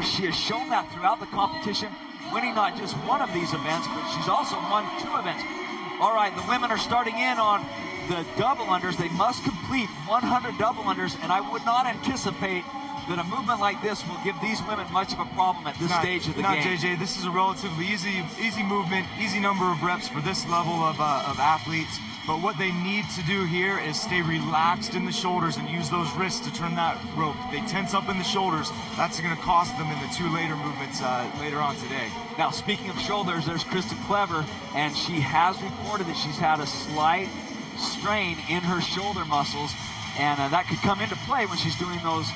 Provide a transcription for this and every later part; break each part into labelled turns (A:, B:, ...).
A: she has shown that throughout the competition, winning not just one of these events, but she's also won 2 events. All right, the women are starting in on the double unders. They must complete 100 double unders, and I would not anticipate that a movement like this will give these women much of a problem at this stage of the game.
B: JJ, this is a relatively easy movement, easy number of reps for this level of athletes. But what they need to do here is stay relaxed in the shoulders and use those wrists to turn that rope. If they tense up in the shoulders, that's going to cost them in the 2 later movements later on today.
A: Now, speaking of shoulders, there's Kristen Clever, and she has reported that she's had a slight strain in her shoulder muscles, and that could come into play when she's doing those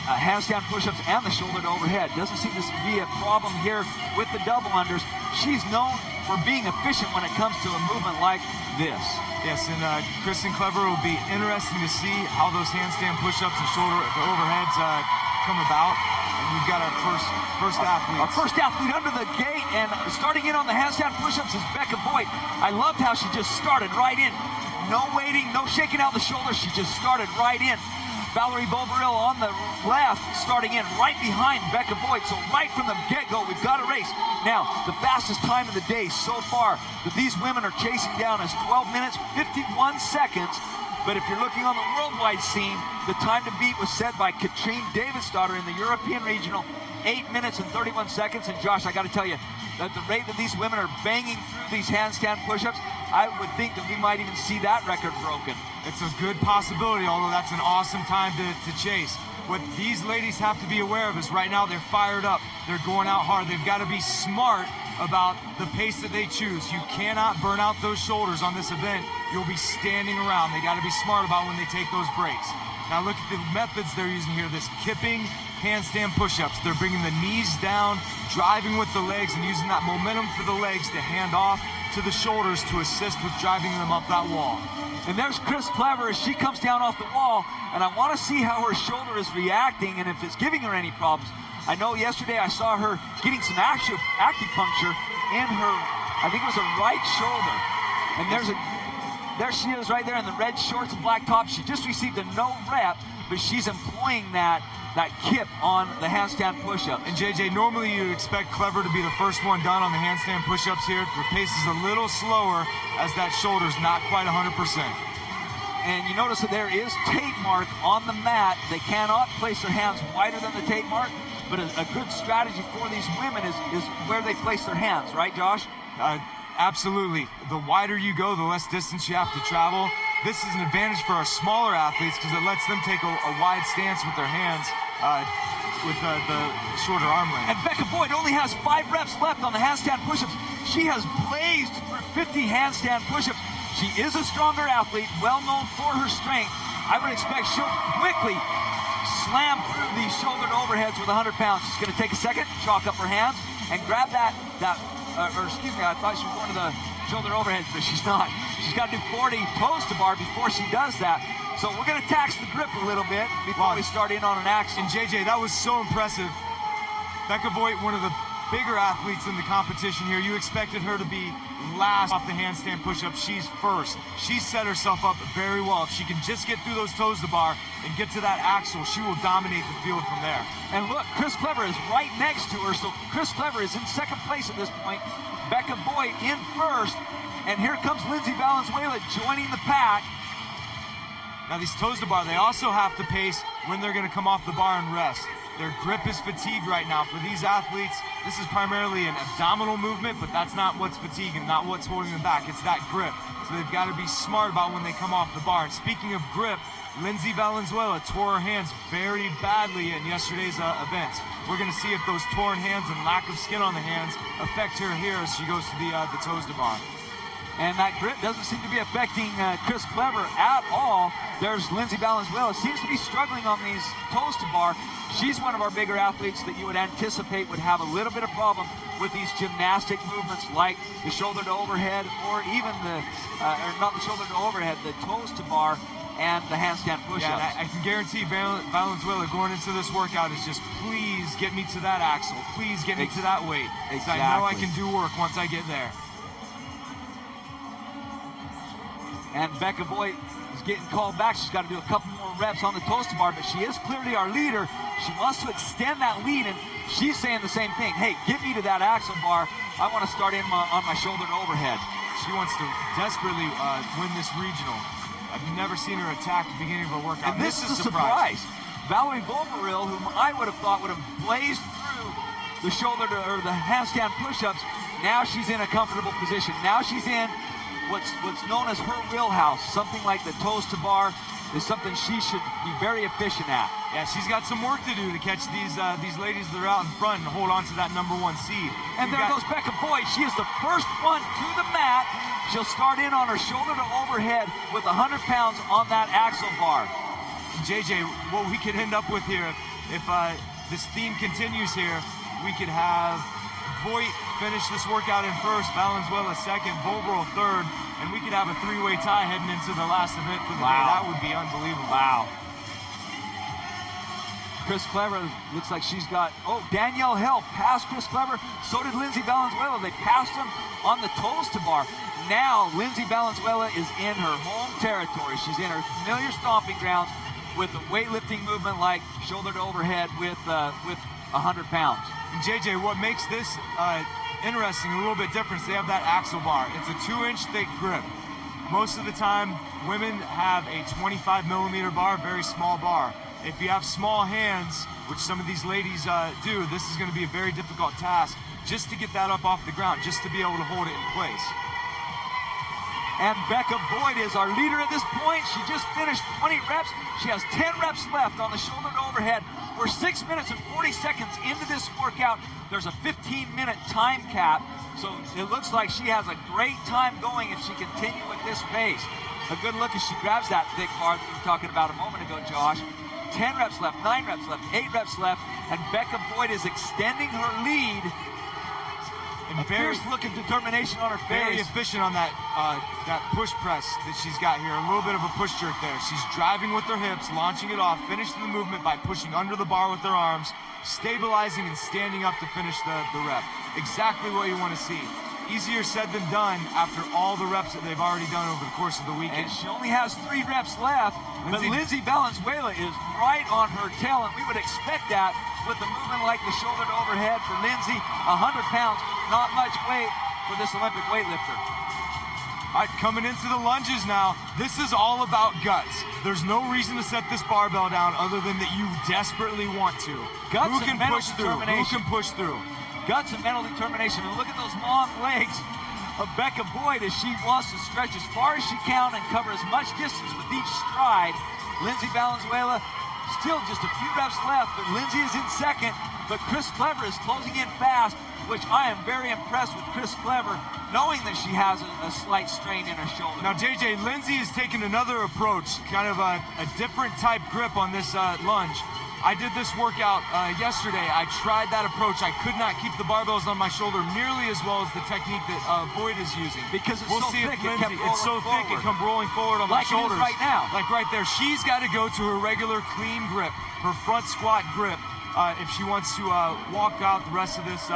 A: handstand push-ups and the shoulder to overhead. Doesn't seem to be a problem here with the double unders. She's known for being efficient when it comes to a movement like this.
B: Yes, and Kristen Clever will be interesting to see how those handstand push-ups and shoulder to overheads come about. And we've got our first athlete.
A: Our first athlete under the gate, and starting in on the handstand push-ups is Becca Voigt. I loved how she just started right in. No waiting, no shaking out the shoulders. She just started right in. Valerie Boberil on the left, starting in right behind Becca Voigt. So right from the get-go, we've got a race. Now, the fastest time of the day so far that these women are chasing down is 12 minutes, 51 seconds. But if you're looking on the worldwide scene, the time to beat was set by Katrine Davidsdottir in the European Regional, 8 minutes and 31 seconds. And Josh, I got to tell you, at the rate that these women are banging through these handstand push-ups, I would think that we might even see that record broken.
B: It's a good possibility, although that's an awesome time to chase. What these ladies have to be aware of is right now they're fired up. They're going out hard. They've got to be smart about the pace that they choose. You cannot burn out those shoulders on this event. You'll be standing around. They got to be smart about when they take those breaks. Now look at the methods they're using here. This kipping handstand push-ups. They're bringing the knees down, driving with the legs, and using that momentum for the legs to hand off to the shoulders to assist with driving them up that wall.
A: And there's Chris Clever as she comes down off the wall, and I want to see how her shoulder is reacting and if it's giving her any problems. I know yesterday I saw her getting some acupuncture in her, I think it was her right shoulder. And there she is right there in the red shorts and black top. She just received a no rep, but she's employing that kip on the handstand push-up.
B: And JJ, normally you'd expect Clever to be the first one done on the handstand push-ups here. The pace is a little slower as that shoulder's not quite 100%.
A: And you notice that there is tape mark on the mat. They cannot place their hands wider than the tape mark, but a good strategy for these women is where they place their hands, right, Josh?
B: Absolutely. The wider you go, the less distance you have to travel. This is an advantage for our smaller athletes because it lets them take a wide stance with their hands with the shorter arm length.
A: And Becca Voigt only has 5 reps left on the handstand push-ups. She has blazed through 50 handstand push-ups. She is a stronger athlete, well known for her strength. I would expect she'll quickly slam through these shoulder to overheads with 100 pounds. She's going to take a second, chalk up her hands, and grab or excuse me, I thought she was going to the shoulder overheads, but she's not. She's got to do 40 toes to bar before she does that. So we're going to tax the grip a little bit before we start in on an axle.
B: And JJ, that was so impressive. Becca Voigt, one of the bigger athletes in the competition here. You expected her to be last off the handstand push-up. She's first. She set herself up very well. If she can just get through those toes to bar and get to that axle, she will dominate the field from there.
A: And look, Chris Clever is right next to her, so Chris Clever is in second place at this point. Becca Voigt in first, and here comes Lindsey Valenzuela joining the pack.
B: Now these toes to bar, they also have to pace when they're going to come off the bar and rest. Their grip is fatigued right now. For these athletes, this is primarily an abdominal movement, but that's not what's fatiguing, not what's holding them back. It's that grip. So they've got to be smart about when they come off the bar. And speaking of grip, Lindsey Valenzuela tore her hands very badly in yesterday's events. We're going to see if those torn hands and lack of skin on the hands affect her here as she goes to the toes to bar.
A: And that grip doesn't seem to be affecting Chris Clever at all. There's Lindsey Valenzuela. Seems to be struggling on these toes to bar. She's one of our bigger athletes that you would anticipate would have a little bit of problem with these gymnastic movements like the shoulder to overhead, or even or not the shoulder to overhead, the toes to bar and the handstand push-ups.
B: Yeah, I can guarantee Valenzuela going into this workout is just, please get me to that axle. Please get me to that weight.
A: Exactly.
B: I know I can do work once I get there.
A: And Becca Voigt She's getting called back. She's got to do a couple more reps on the toaster bar, but she is clearly our leader. She wants to extend that lead, and she's saying the same thing. Hey, get me to that axle bar. I want to start on my shoulder to overhead.
B: She wants to desperately win this regional. I've never seen her attack at the beginning of her workout.
A: And this is a surprise. Valerie Volberil, whom I would have thought would have blazed through the shoulder or the handstand push-ups, now she's in a comfortable position. Now she's in what's known as her wheelhouse. Something like the toes to bar is something she should be very efficient at.
B: Yeah, she's got some work to do to catch these ladies that are out in front and hold on to that #1 seed.
A: And there goes Becca Boyd. She is the first one to the mat. She'll start in on her shoulder to overhead with 100 pounds on that axle bar.
B: JJ, what we could end up with here, if this theme continues here, we could have Voigt finish this workout in first, Valenzuela second, Volberil third, and we could have a three-way tie heading into the last event for the day. That would be unbelievable.
A: Wow. Chris Clever looks like she's got, Danielle Hell passed Chris Clever. So did Lindsey Valenzuela. They passed them on the toes to bar. Now Lindsey Valenzuela is in her home territory. She's in her familiar stomping grounds with a weightlifting movement like shoulder to overhead with 100 pounds.
B: And JJ, what makes this interesting, a little bit different, is they have that axle bar. It's a 2-inch thick grip. Most of the time, women have a 25mm bar, very small bar. If you have small hands, which some of these ladies do, this is going to be a very difficult task just to get that up off the ground, just to be able to hold it in place.
A: And Becca Boyd is our leader at this point. She just finished 20 reps. She has 10 reps left on the shoulder to overhead. We're 6 minutes and 40 seconds into this workout. There's a 15-minute time cap. So it looks like she has a great time going if she continues with this pace. A good look as she grabs that thick bar that you were talking about a moment ago, Josh. 10 reps left, 9 reps left, 8 reps left, and Becca Boyd is extending her lead. A fierce look of determination on her face.
B: Very efficient on that push press that she's got here. A little bit of a push jerk there. She's driving with her hips, launching it off, finishing the movement by pushing under the bar with her arms, stabilizing and standing up to finish the rep. Exactly what you want to see. Easier said than done after all the reps that they've already done over the course of the weekend.
A: And she only has 3 reps left, but Lindsey Valenzuela is right on her tail, and we would expect that with a movement like the shoulder to overhead for Lindsey. 100 pounds, not much weight for this Olympic weightlifter.
B: All right, coming into the lunges now. This is all about guts. There's no reason to set this barbell down other than that you desperately want to.
A: Guts
B: Who can
A: and mental
B: push through? Who can push through?
A: Guts and mental determination. And look at those long legs of Becca Boyd as she wants to stretch as far as she can and cover as much distance with each stride. Lindsey Valenzuela still just a few reps left, but Lindsey is in second, but Chris Clever is closing in fast, which I am very impressed with Chris Clever, knowing that she has a slight strain in her shoulder.
B: Now, JJ, Lindsey has taken another approach, kind of a different type grip on this lunge. I did this workout yesterday. I tried that approach. I could not keep the barbells on my shoulder nearly as well as the technique that Boyd is using.
A: Because it's so thick,
B: it's so thick, it come rolling forward on my shoulders.
A: Like it is right now.
B: Like right there. She's got to go to her regular clean grip, her front squat grip, if she wants to walk out the rest of this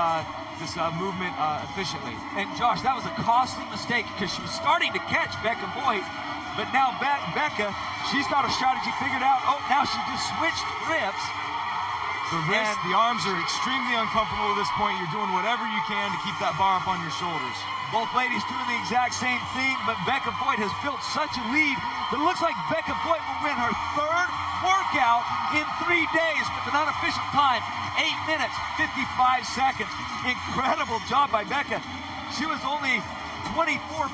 B: movement efficiently.
A: And Josh, that was a costly mistake because she was starting to catch Becca Boyd. But now Becca, she's got a strategy figured out. Now she just switched grips.
B: The wrist, the arms are extremely uncomfortable at this point. You're doing whatever you can to keep that bar up on your shoulders.
A: Both ladies doing the exact same thing, but Becca Boyd has built such a lead that it looks like Becca Boyd will win her 3rd workout in 3 days with an unofficial time, 8 minutes, 55 seconds. Incredible job by Becca. She was only 24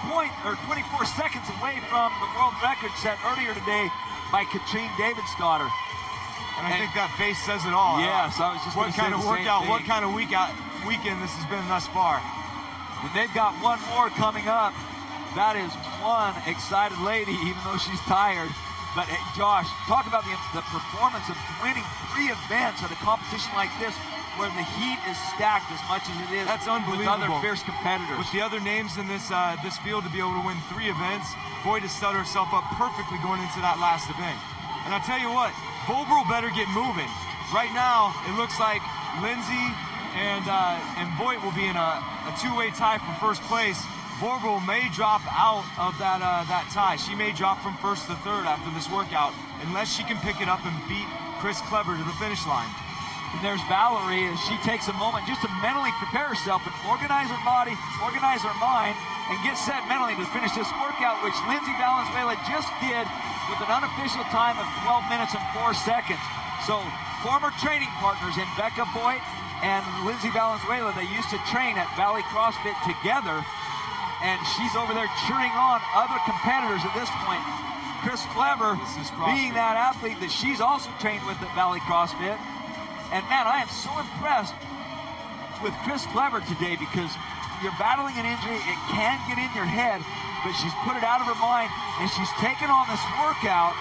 A: seconds away from the world record set earlier today by Katrine Davidsdottir.
B: And I think that face says it all.
A: Yes, I was just
B: what kind of workout, what kind of weekend this has been thus far.
A: And they've got one more coming up. That is one excited lady, even though she's tired. But hey, Josh, talk about the performance of winning 3 events at a competition like this, where the heat is stacked as much as it is.
B: That's unbelievable.
A: With other fierce competitors.
B: With the other names in this this field to be able to win 3 events, Boyd has set herself up perfectly going into that last event. And I'll tell you what, Volberil better get moving. Right now, it looks like Lindsey and Boyd will be in a 2-way tie for first place. Vorbrel may drop out of that tie. She may drop from first to third after this workout unless she can pick it up and beat Chris Clever to the finish line.
A: And there's Valerie as she takes a moment just to mentally prepare herself and organize her body, organize her mind, and get set mentally to finish this workout, which Lindsey Valenzuela just did with an unofficial time of 12 minutes and 4 seconds. So former training partners in Becca Voigt and Lindsey Valenzuela, they used to train at Valley CrossFit together, and she's over there cheering on other competitors at this point. Chris Clever being that athlete that she's also trained with at Valley CrossFit. And man, I am so impressed with Chris Clever today because you're battling an injury, it can get in your head, but she's put it out of her mind and she's taken on this workout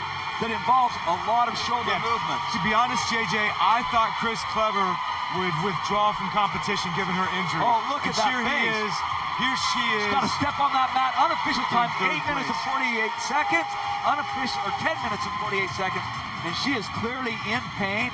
A: that involves a lot of shoulder movement.
B: To be honest, JJ, I thought Chris Clever would withdraw from competition given her injury.
A: Oh, look at that
B: Here
A: face.
B: he is. Here she is.
A: She's got to step on that mat. Unofficial time, 8 minutes
B: place.
A: and 48 seconds. Unofficial, or 10 minutes and 48 seconds. And she is clearly in pain.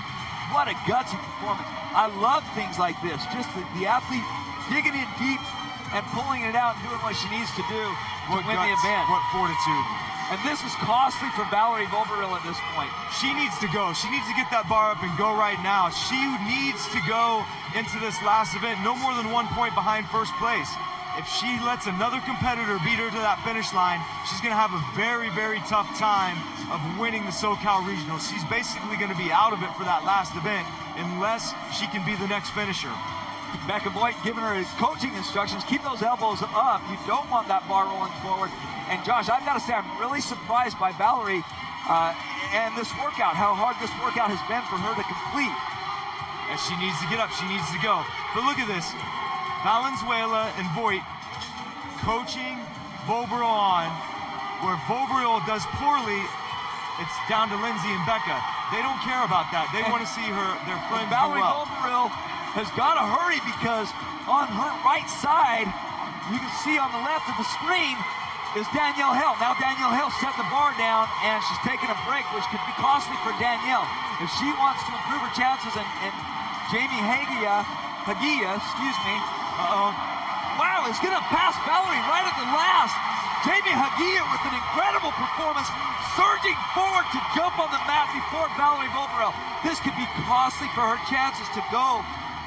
A: What a gutsy performance. I love things like this. Just the athlete digging in deep and pulling it out and doing what she needs to do to win the event.
B: What fortitude.
A: And this is costly for Valerie Voberil at this point.
B: She needs to go. She needs to get that bar up and go right now. She needs to go into this last event no more than 1 point behind first place. If she lets another competitor beat her to that finish line, she's going to have a very, very tough time of winning the SoCal Regional. She's basically going to be out of it for that last event unless she can be the next finisher.
A: Becca Voigt giving her coaching instructions. Keep those elbows up. You don't want that bar rolling forward. And Josh, I've got to say, I'm really surprised by Valerie and this workout, how hard this workout has been for her to complete.
B: And she needs to get up. She needs to go. But look at this. Valenzuela and Voigt coaching Voberil on. Where Voberil does poorly, it's down to Lindsey and Becca. They don't care about that. They want to see their friends do
A: Valerie
B: well.
A: Voberil has got to hurry because on her right side, you can see on the left of the screen is Danielle Hell. Now Danielle Hell set the bar down and she's taking a break, which could be costly for Danielle. If she wants to improve her chances, and Jamie Hagia, wow, is gonna pass Valerie right at the last. Jamie Hagia with an incredible performance, surging forward to jump on the mat before Valerie Voberil. This could be costly for her chances to go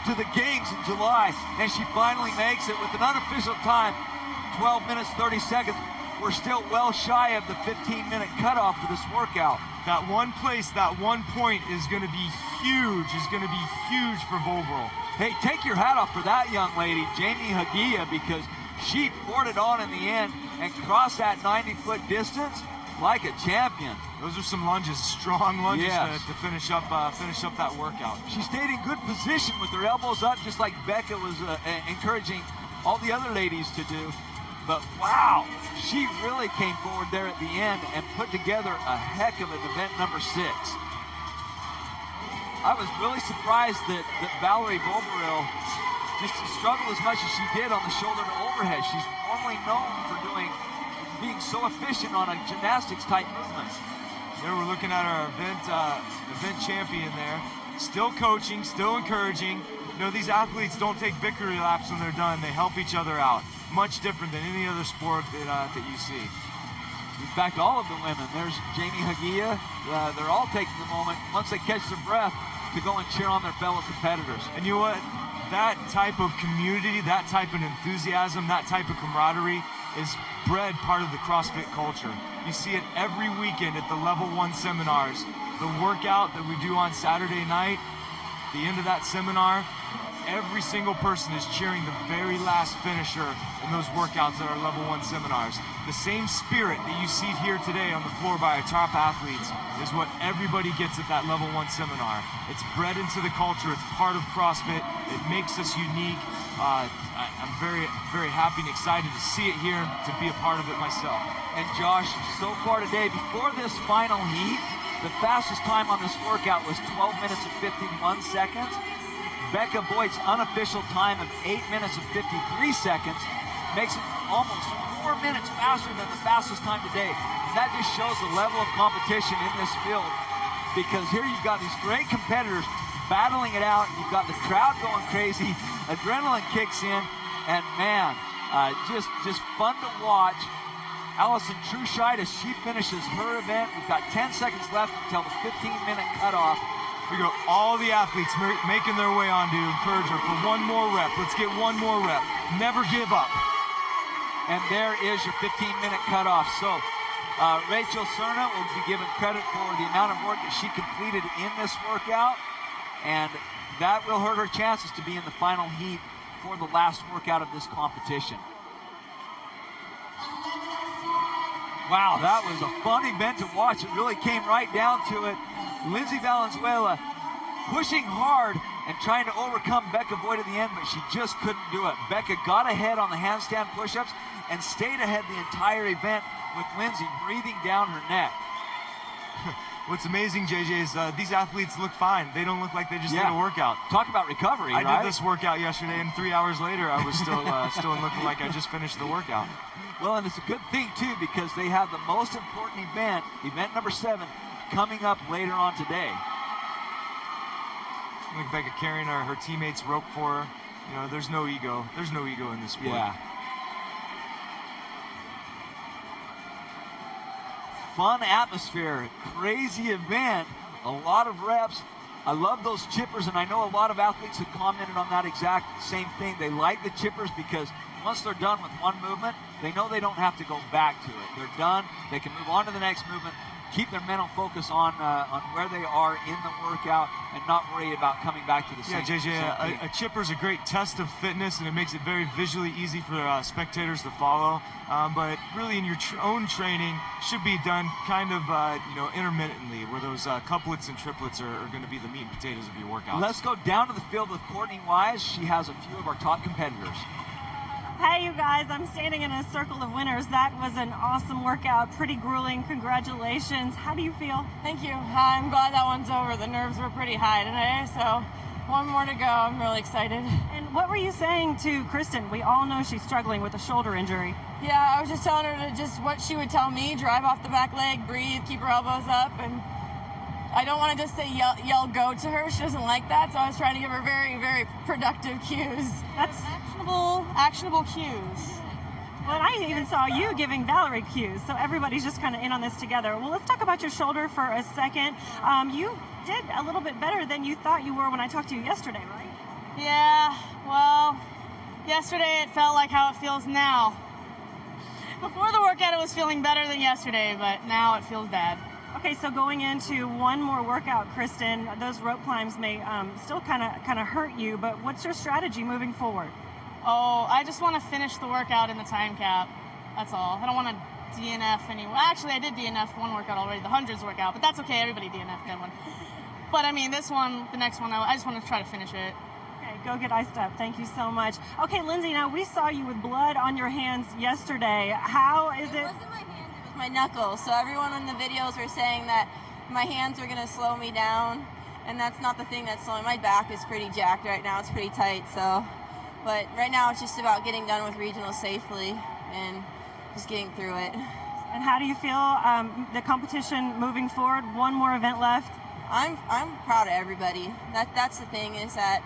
A: to the games in July, and she finally makes it with an unofficial time, 12 minutes, 30 seconds. We're still well shy of the 15-minute cutoff for this workout.
B: That one place, that 1 point is going to be huge, for Voberil.
A: Hey, take your hat off for that young lady, Jamie Hagia, because she poured it on in the end and crossed that 90-foot distance like a champion.
B: Those are some lunges, strong lunges
A: Yes.
B: to finish up that workout.
A: She stayed in good position with her elbows up, just like Becca was encouraging all the other ladies to do. But wow, she really came forward there at the end and put together a heck of an event number 6. I was really surprised that Valerie Voberil just struggled as much as she did on the shoulder to overhead. She's normally known for being so efficient on a gymnastics type movement.
B: There we're looking at our event champion there. Still coaching, still encouraging. You know, these athletes don't take victory laps when they're done. They help each other out. Much different than any other sport that you see.
A: In fact, all of the women, there's Jamie Hagia, they're all taking the moment, once they catch their breath, to go and cheer on their fellow competitors.
B: And you know what? That type of community, that type of enthusiasm, that type of camaraderie is bred part of the CrossFit culture. You see it every weekend at the Level 1 seminars. The workout that we do on Saturday night, the end of that seminar, every single person is cheering the very last finisher in those workouts at our Level 1 seminars. The same spirit that you see here today on the floor by our top athletes is what everybody gets at that Level 1 seminar. It's bred into the culture. It's part of CrossFit. It makes us unique. I'm very, very happy and excited to see it here and to be a part of it myself.
A: And Josh, so far today, before this final heat, the fastest time on this workout was 12 minutes and 51 seconds. Becca Voigt's unofficial time of 8 minutes and 53 seconds makes it almost 4 minutes faster than the fastest time today. And that just shows the level of competition in this field, because here you've got these great competitors battling it out. You've got the crowd going crazy, adrenaline kicks in, and man, Just fun to watch. Allison Truscheid, as she finishes her event, we've got 10 seconds left until the 15-minute cutoff.
B: We go, all the athletes making their way on to encourage her for one more rep. Let's get one more rep. Never give up.
A: And there is your 15-minute cutoff. So Rachel Cerna will be given credit for the amount of work that she completed in this workout, and that will hurt her chances to be in the final heat for the last workout of this competition. Wow, that was a fun event to watch. It really came right down to it. Lindsey Valenzuela pushing hard and trying to overcome Becca Voigt at the end, but she just couldn't do it. Becca got ahead on the handstand push-ups and stayed ahead the entire event with Lindsey breathing down her neck.
B: What's amazing, JJ, is these athletes look fine. They don't look like they just did a workout.
A: Talk about recovery,
B: I did this workout yesterday, and 3 hours later, I was still looking like I just finished the workout.
A: Well, and it's a good thing, too, because they have the most important event, event number 7, coming up later on today.
B: Look, Becca carrying her teammates' rope for her. You know, there's no ego. There's no ego in this sport.
A: Yeah. Fun atmosphere, crazy event, a lot of reps. I love those chippers, and I know a lot of athletes have commented on that exact same thing. They like the chippers because once they're done with one movement, they know they don't have to go back to it. They're done. They can move on to the next movement, keep their mental focus on where they are in the workout, and not worry about coming back to the same.
B: Yeah, JJ, a chipper is a great test of fitness, and it makes it very visually easy for spectators to follow. But really, in your own training, should be done kind of intermittently, where those couplets and triplets are going to be the meat and potatoes of your workout.
A: Let's go down to the field with Courtney Wise. She has a few of our top competitors.
C: Hey, you guys, I'm standing in a circle of winners. That was an awesome workout, pretty grueling. Congratulations. How do you feel?
D: Thank you. I'm glad that one's over. The nerves were pretty high today, so one more to go. I'm really excited.
C: And what were you saying to Kristen? We all know she's struggling with a shoulder injury.
D: Yeah, I was just telling her to just what she would tell me, drive off the back leg, breathe, keep her elbows up, and I don't want to just say yell go to her. She doesn't like that, so I was trying to give her very, very productive cues.
C: That's
D: actionable cues.
C: Well, I even saw you giving Valerie cues, so everybody's just kind of in on this together. Well, let's talk about your shoulder for a second. You did a little bit better than you thought you were when I talked to you yesterday, right?
D: Yeah, well, yesterday it felt like how it feels now. Before the workout it was feeling better than yesterday, but now it feels bad.
C: Okay, so going into one more workout, Kristen, those rope climbs may still kind of hurt you, but what's your strategy moving forward?
D: Oh, I just want to finish the workout in the time cap. That's all. I don't want to DNF anyway. Actually, I did DNF one workout already, the hundreds workout, but that's okay. Everybody DNF'd that one. But I mean, this one, the next one, I just want to try to finish it.
C: Okay, go get iced up. Thank you so much. Okay, Lindsey, now we saw you with blood on your hands yesterday. How is it?
E: It wasn't my hands, it was my knuckles. So everyone in the videos were saying that my hands were going to slow me down, and that's not the thing that's slowing. My back is pretty jacked right now. It's pretty tight, so. But right now it's just about getting done with regionals safely and just getting through it.
C: And how do you feel the competition moving forward? One more event left.
E: I'm proud of everybody. That's the thing, is that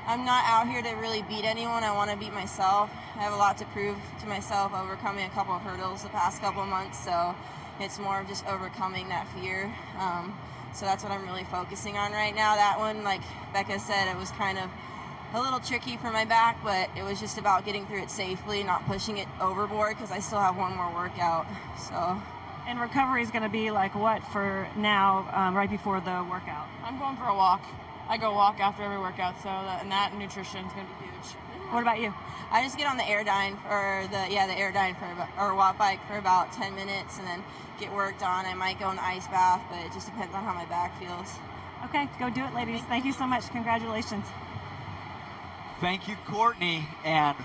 E: I'm not out here to really beat anyone. I want to beat myself. I have a lot to prove to myself, overcoming a couple of hurdles the past couple of months, so it's more of just overcoming that fear. So that's what I'm really focusing on right now. That one, like Becca said, it was kind of a little tricky for my back, but it was just about getting through it safely, not pushing it overboard, because I still have one more workout. So.
C: And recovery is going to be like what for now, right before the workout?
D: I'm going for a walk. I go walk after every workout, so that nutrition is going to be huge.
C: What about you?
E: I just get on the Airdyne or watt bike for about 10 minutes and then get worked on. I might go in the ice bath, but it just depends on how my back feels.
C: Okay, go do it, ladies. Thank you so much. Congratulations.
A: Thank you, Courtney, and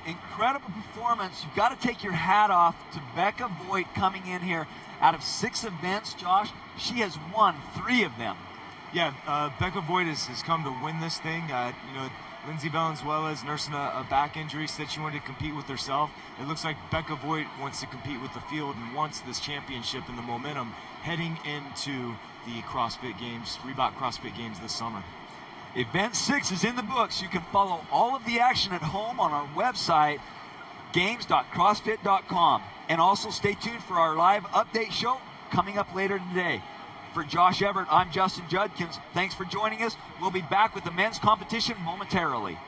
A: incredible performance. You've got to take your hat off to Becca Voigt coming in here. Out of 6 events, Josh, she has won 3 of them.
B: Yeah, Becca Voigt has come to win this thing. Lindsey Valenzuela is nursing a back injury, said she wanted to compete with herself. It looks like Becca Voigt wants to compete with the field and wants this championship and the momentum heading into the CrossFit Games, Reebok CrossFit Games this summer.
A: Event 6 is in the books. You can follow all of the action at home on our website. games.crossfit.com. And also stay tuned for our live update show coming up later today. For Josh Everett, I'm Justin Judkins. Thanks for joining us. We'll be back with the men's competition momentarily.